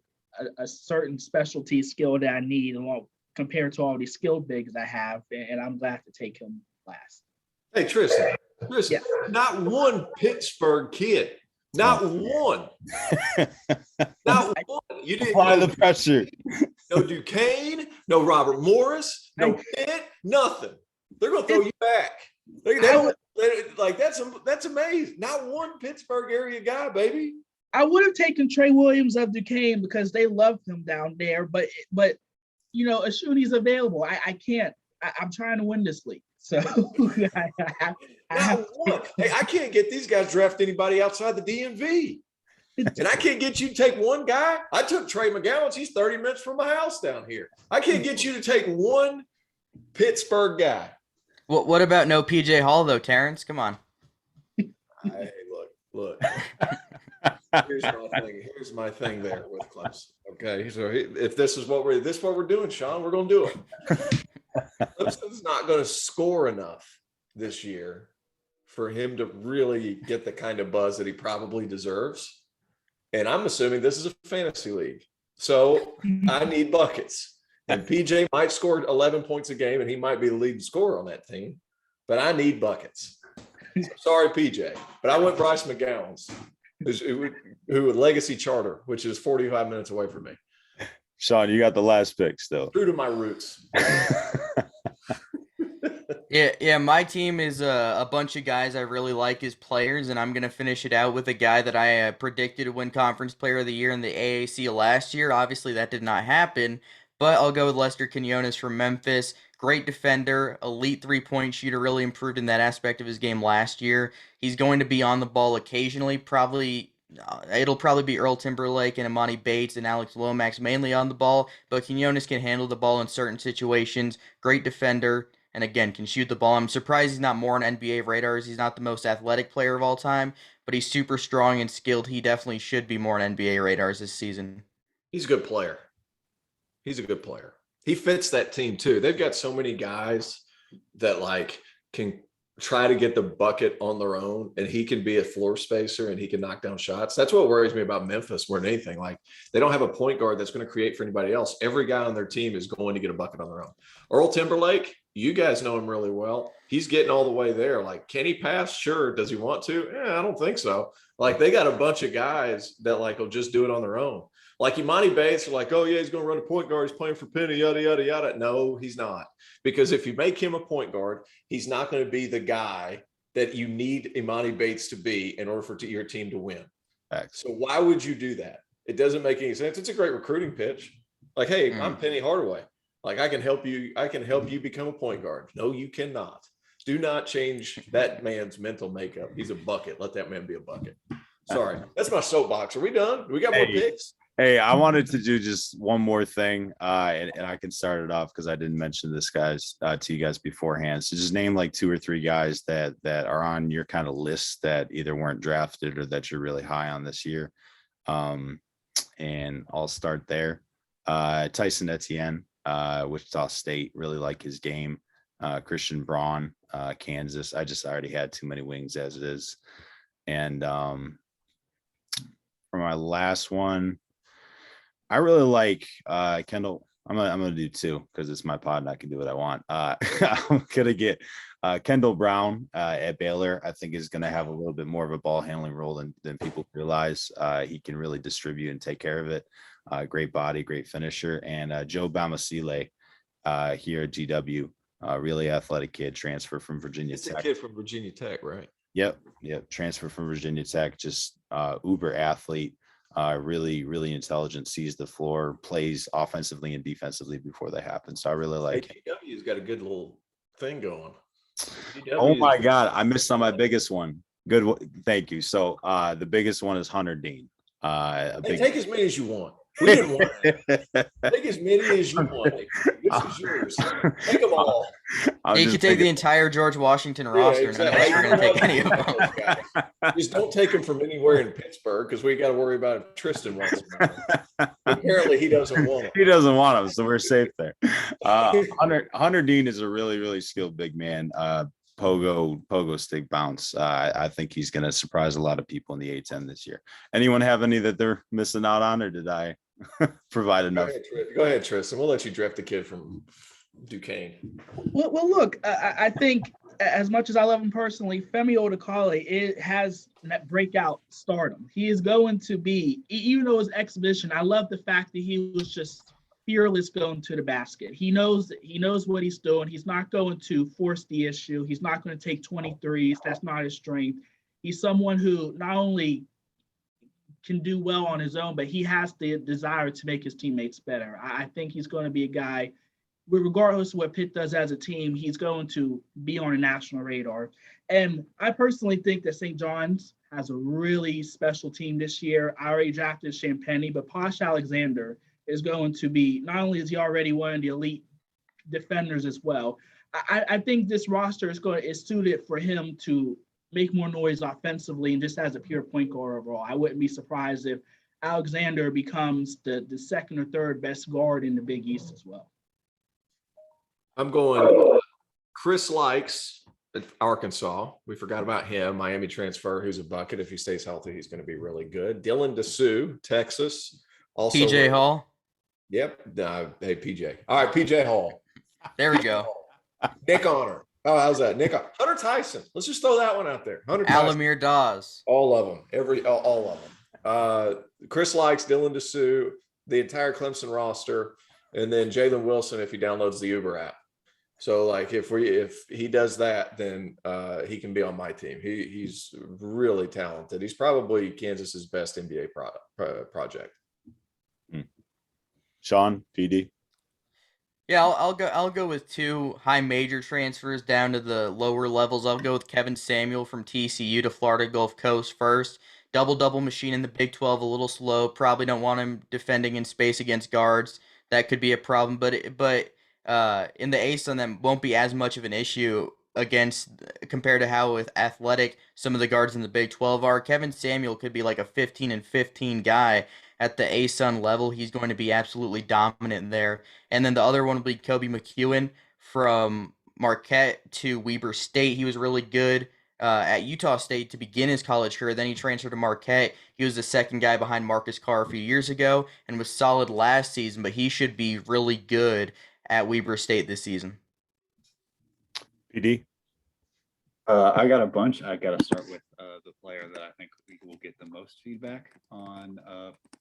S3: a certain specialty skill that I need along compared to all these skilled bigs I have, and I'm glad to take him last.
S5: Hey, Tristan, yeah. Not one Pittsburgh kid. Not one. Not one. You didn't
S1: apply the pressure.
S5: No Duquesne, no Robert Morris, no Pitt, nothing. They're going to throw you back. That's amazing. Not one Pittsburgh area guy, baby.
S3: I would have taken Trey Williams of Duquesne because they love him down there, but Ashuni's available. I can't. I'm trying to win this league, so
S5: I can't get these guys draft anybody outside the DMV, and I can't get you to take one guy. I took Trey McGowan. He's 30 minutes from my house down here. I can't get you to take one Pittsburgh guy.
S2: What about no PJ Hall though, Terrence? Come on.
S5: Hey, look. Here's my thing there with Clemson. Okay, so if this is what we're doing, Sean, we're gonna do it. Clemson's not going to score enough this year for him to really get the kind of buzz that he probably deserves. And I'm assuming this is a fantasy league, so I need buckets. And PJ might score 11 points a game, and he might be the leading scorer on that team. But I need buckets. So sorry, PJ, but I went Bryce McGowan's. Who with Legacy Charter, which is 45 minutes away from me.
S1: Sean, you got the last pick still.
S5: True to my roots.
S2: Yeah. My team is a bunch of guys I really like as players, and I'm gonna finish it out with a guy that I predicted to win Conference Player of the Year in the AAC last year. Obviously, that did not happen, but I'll go with Lester Quinones from Memphis. Great defender, elite three-point shooter, really improved in that aspect of his game last year. He's going to be on the ball occasionally, it'll probably be Earl Timberlake and Imani Bates and Alex Lomax mainly on the ball, but Quinones can handle the ball in certain situations. Great defender, and again, can shoot the ball. I'm surprised he's not more on NBA radars. He's not the most athletic player of all time, but he's super strong and skilled. He definitely should be more on NBA radars this season.
S5: He's a good player. He fits that team too. They've got so many guys that can try to get the bucket on their own, and he can be a floor spacer and he can knock down shots. That's what worries me about Memphis more than anything. They don't have a point guard that's going to create for anybody else. Every guy on their team is going to get a bucket on their own. Earl Timberlake, you guys know him really well. He's getting all the way there. Can he pass? Sure. Does he want to? Yeah, I don't think so. They got a bunch of guys that will just do it on their own. Imani Bates are oh yeah, he's going to run a point guard. He's playing for Penny, yada, yada, yada. No, he's not. Because if you make him a point guard, he's not going to be the guy that you need Imani Bates to be in order for your team to win. So why would you do that? It doesn't make any sense. It's a great recruiting pitch. Hey, I'm Penny Hardaway. I can help you. I can help you become a point guard. No, you cannot. Do not change that man's mental makeup. He's a bucket. Let that man be a bucket. Sorry. That's my soapbox. Are we done? Do we got more picks?
S1: Hey, I wanted to do just one more thing, and I can start it off because I didn't mention this to you guys beforehand. So just name 2 or 3 guys that are on your kind of list that either weren't drafted or that you're really high on this year. And I'll start there. Tyson Etienne, Wichita State, really like his game. Christian Braun, Kansas. I already had too many wings as it is. And for my last one, I really like Kendall. I'm gonna do 2 because it's my pod and I can do what I want. I'm gonna get Kendall Brown at Baylor. I think is gonna have a little bit more of a ball handling role than people realize. He can really distribute and take care of it. Great body, great finisher. And Joe Bamasile here at GW, really athletic kid, transfer from Virginia Tech.
S5: A kid from Virginia Tech, right?
S1: Yep. Transfer from Virginia Tech, just uber athlete. Really intelligent, sees the floor, plays offensively and defensively before they happen. So I really like him.
S5: GW's got a good little thing going.
S1: Oh my God, I missed on my biggest one. Good, thank you. So the biggest one is Hunter Dean.
S5: Take as many as you want. We didn't want it. Take as many as you want. This is yours. Take them all.
S2: You could take the entire George Washington roster, and none of us are going to take any of them.
S5: Just don't take them from anywhere in Pittsburgh because we got to worry about if Tristan wants them. Apparently, he doesn't want them.
S1: He doesn't want them, so we're safe there. Hunter Dean is a really skilled big man. Pogo stick bounce. I think he's going to surprise a lot of people in the A-10 this year. Anyone have any that they're missing out on, or did I provide enough?
S5: Go ahead, Tristan. We'll let you draft the kid from Duquesne.
S3: Well, look, I think as much as I love him personally, Femi Odukale has that breakout stardom. He is going to be, even though his exhibition, I love the fact that he was just fearless going to the basket. He knows what he's doing. He's not going to force the issue. He's not going to take 23s. That's not his strength. He's someone who not only can do well on his own, but he has the desire to make his teammates better. I think he's going to be a guy, regardless of what Pitt does as a team, he's going to be on a national radar. And I personally think that St. John's has a really special team this year. I already drafted Champagny, but Posh Alexander is going to be, not only is he already one of the elite defenders as well, I think this roster is suited for him to make more noise offensively and just as a pure point guard overall. I wouldn't be surprised if Alexander becomes the second or third best guard in the Big East as well.
S5: I'm going Chris Likes at Arkansas. We forgot about him. Miami transfer, who's a bucket. If he stays healthy, he's going to be really good. Dylan Dessou, Texas. Also
S2: PJ Hall.
S5: Yep. Hey, PJ. All right, PJ Hall.
S2: There we go.
S5: Nick Honor. Oh, how's that? Hunter Tyson. Let's just throw that one out there. Hunter Tyson.
S2: Alamir Dawes.
S5: All of them. All of them. Chris Likes, Dylan Dessou, the entire Clemson roster, and then Jalen Wilson if he downloads the Uber app. So like if he does that, then he can be on my team. He's really talented. He's probably Kansas's best NBA project.
S1: Sean, PD.
S2: Yeah, I'll go with two high major transfers down to the lower levels. I'll go with Kevin Samuel from TCU to Florida Gulf Coast first. Double machine in the Big 12, a little slow. Probably don't want him defending in space against guards. That could be a problem. But in the ASUN, that won't be as much of an issue compared to how with athletic some of the guards in the Big 12 are. Kevin Samuel could be like a 15-15 guy at the ASUN level. He's going to be absolutely dominant there. And then the other one will be Kobe McEwen from Marquette to Weber State. He was really good at Utah State to begin his college career. Then he transferred to Marquette. He was the second guy behind Marcus Carr a few years ago and was solid last season, but he should be really good at Weber State this season.
S1: PD.
S4: I got a bunch. I got to start with the player that I think we will get the most feedback on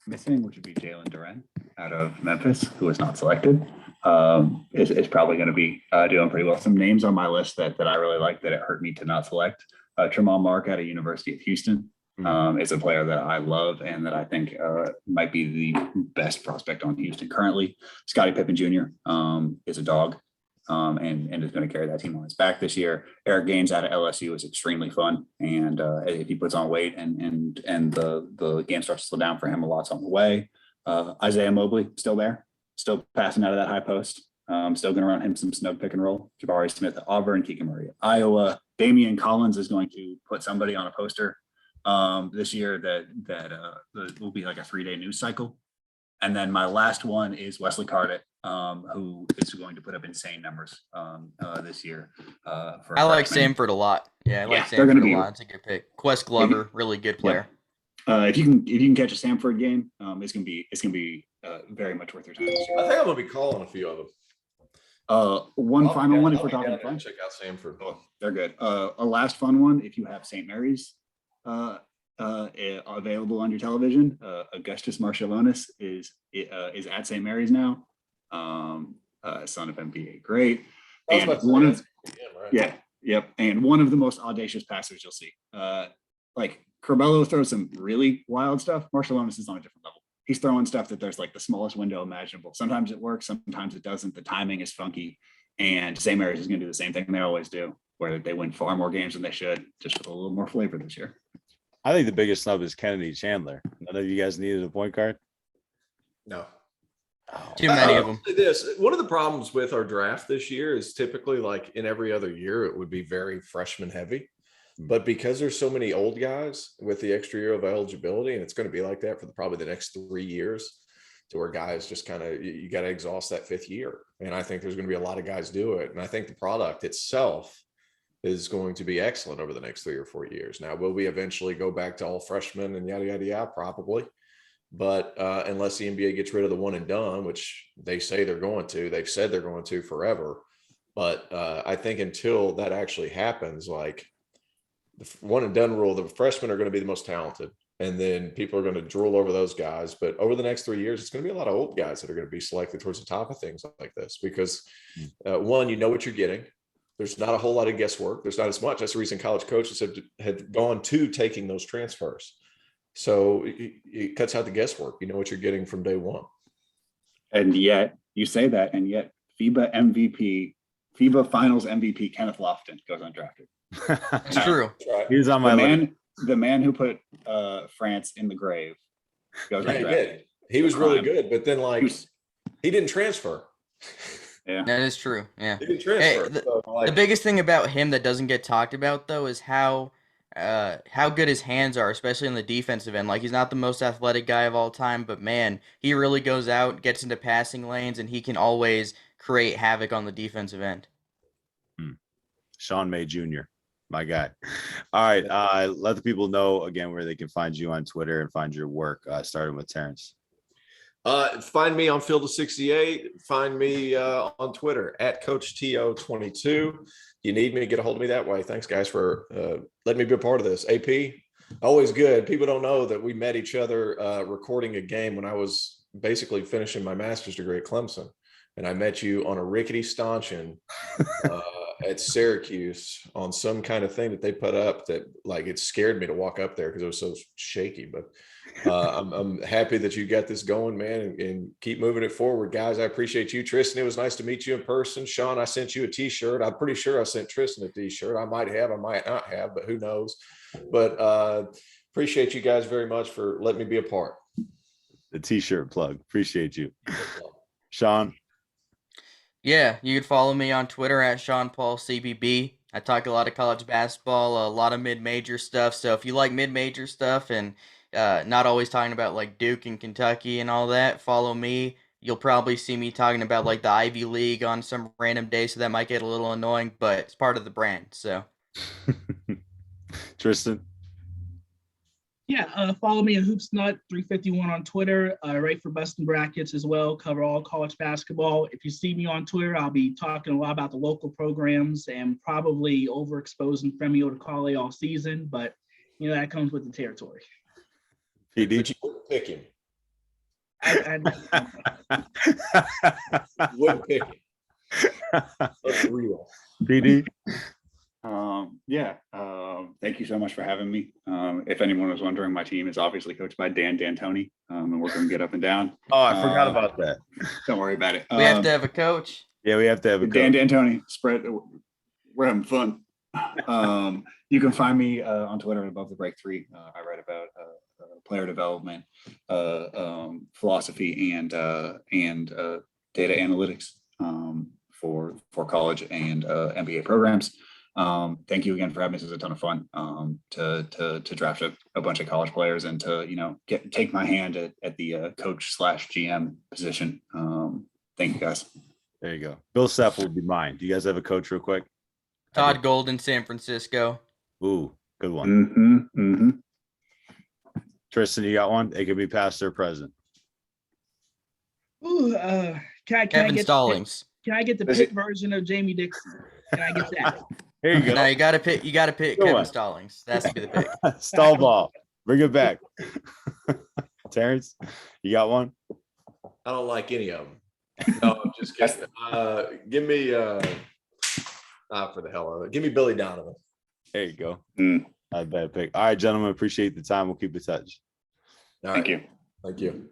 S4: missing, which would be Jalen Duren out of Memphis, who was not selected. Is probably going to be doing pretty well. Some names on my list that I really like that it hurt me to not select. Tremont Mark out of University of Houston is a player that I love and that I think might be the best prospect on Houston currently. Scottie Pippen Jr. Is a dog. And is going to carry that team on his back this year. Eric Gaines out of LSU is extremely fun, and if he puts on weight and the game starts to slow down for him, a lot's on the way. Isaiah Mobley still there, still passing out of that high post. Still going to run him some snug pick and roll. Jabari Smith at Auburn, Keegan Murray at Iowa. Damian Collins is going to put somebody on a poster this year that will be like a 3-day news cycle. And then my last one is Wesley Cardet, who is going to put up insane numbers this year.
S2: I like Samford a lot. Yeah, I like Samford a lot. It's a good pick. Quest Glover, really good player.
S4: Yeah. If you can catch a Samford game, it's gonna be very much worth your time this year.
S5: I think I'm gonna be calling a few of them.
S4: One final one if we're talking fun.
S5: Check out Samford.
S4: Oh, they're good. A last fun one if you have St. Mary's available on your television. Augustus Marcialonis is at St. Mary's now. Son of NBA great. And one of and one of the most audacious passers you'll see. Like Corbello throws some really wild stuff. Marcialonis is on a different level. He's throwing stuff that there's like the smallest window imaginable. Sometimes it works, sometimes it doesn't. The timing is funky. And St. Mary's is going to do the same thing they always do, where they win far more games than they should, just with a little more flavor this year.
S1: I think the biggest snub is Kennedy Chandler. None of you guys needed a point guard?
S5: No.
S2: Too many of them.
S5: One of the problems with our draft this year is typically like in every other year, it would be very freshman heavy. But because there's so many old guys with the extra year of eligibility, and it's going to be like that for probably the next 3 years, to where guys just kind of, you got to exhaust that 5th year. And I think there's going to be a lot of guys do it. And I think the product itself is going to be excellent over the next 3 or 4 years. Now, will we eventually go back to all freshmen and yada, yada, yada? Probably. But unless the NBA gets rid of the one and done, which they say they're going to, they've said they're going to forever. But I think until that actually happens, like the one and done rule, the freshmen are going to be the most talented. And then people are going to drool over those guys. But over the next 3 years, it's going to be a lot of old guys that are going to be selected towards the top of things like this. Because one, you know what you're getting. There's not a whole lot of guesswork. There's not as much. That's the reason college coaches had gone to taking those transfers. So it cuts out the guesswork. You know what you're getting from day one.
S4: And yet you say that, and yet FIBA Finals MVP Kenneth Lofton goes undrafted.
S2: It's true.
S5: Right.
S1: He was on my list.
S4: The man who put France in the grave goes
S5: Yeah, he
S4: undrafted.
S5: did. He was really good, but then he didn't transfer.
S4: Yeah,
S2: That is true. Yeah.
S5: He didn't transfer.
S2: Hey,
S5: So,
S2: The biggest thing about him that doesn't get talked about though is how good his hands are, especially in the defensive end. Like, he's not the most athletic guy of all time, but man, he really goes out, gets into passing lanes, and he can always create havoc on the defensive end.
S1: Sean May Jr., my guy. All right. Let the people know again where they can find you on Twitter and find your work, starting with Terrence.
S5: Find me on Field of 68. Find me on Twitter at CoachTO22. You need me, get a hold of me that way. Thanks, guys, for letting me be a part of this. AP, always good. People don't know that we met each other recording a game when I was basically finishing my master's degree at Clemson. And I met you on a rickety stanchion at Syracuse on some kind of thing that they put up that, like, it scared me to walk up there because it was so shaky. But I'm happy that you got this going, man, and keep moving it forward, guys. I appreciate you. Tristan, it was nice to meet you in person. Sean, I sent you a t-shirt. I'm pretty sure I sent Tristan a t-shirt. I might not have, but who knows? But appreciate you guys very much for letting me be a part.
S1: The t-shirt plug. Appreciate you. Sean.
S2: Yeah, you can follow me on Twitter at SeanPaulCBB. I talk a lot of college basketball, a lot of mid-major stuff. So if you like mid-major stuff and not always talking about like Duke and Kentucky and all that, follow me. You'll probably see me talking about like the Ivy League on some random day, so that might get a little annoying, but it's part of the brand. So
S1: Tristan.
S3: Yeah, follow me at HoopsNut351 on Twitter. Write for Bustin' Brackets as well. Cover all college basketball. If you see me on Twitter, I'll be talking a lot about the local programs and probably overexposing Fremio to Cali all season. But that comes with the territory.
S1: PD.
S5: But you wouldn't pick him.
S3: I
S5: Wouldn't pick him. That's real.
S1: PD.
S4: Thank you so much for having me. If anyone was wondering, my team is obviously coached by Dan D'Antoni, and we're going to get up and down.
S1: Oh, I forgot about that.
S4: Don't worry about it.
S2: we have to have a coach.
S1: Yeah, we have to have a
S4: Dan
S1: coach.
S4: D'Antoni spread. We're having fun. You can find me on Twitter at Above the Break 3. I write about player development, philosophy, and data analytics for college and MBA programs. Thank you again for having me. This is a ton of fun to draft a bunch of college players and to take my hand at the coach/GM position. Thank you, guys.
S1: There you go. Bill Seff will be mine. Do you guys have a coach real quick?
S2: Todd Golden, San Francisco.
S1: Ooh, good one.
S4: Mm-hmm.
S1: Tristan, you got one? It could be past or present.
S3: Ooh, can I
S2: Kevin
S3: get
S2: Stallings.
S3: Can I get the pit version of Jamie Dixon? Can I get that?
S1: Here you go.
S2: No, you gotta pick
S1: Good
S2: Kevin
S1: one.
S2: Stallings. That's to be the pick.
S1: Stall ball. Bring it back. Terrence, you got one?
S5: I don't like any of them. No, I'm just kidding. Give me for the hell of it. Give me Billy Donovan.
S1: There you go.
S4: Mm.
S1: Not a bad pick. All right, gentlemen, appreciate the time. We'll keep in touch.
S5: All
S4: Thank
S5: right.
S4: you.
S5: Thank you.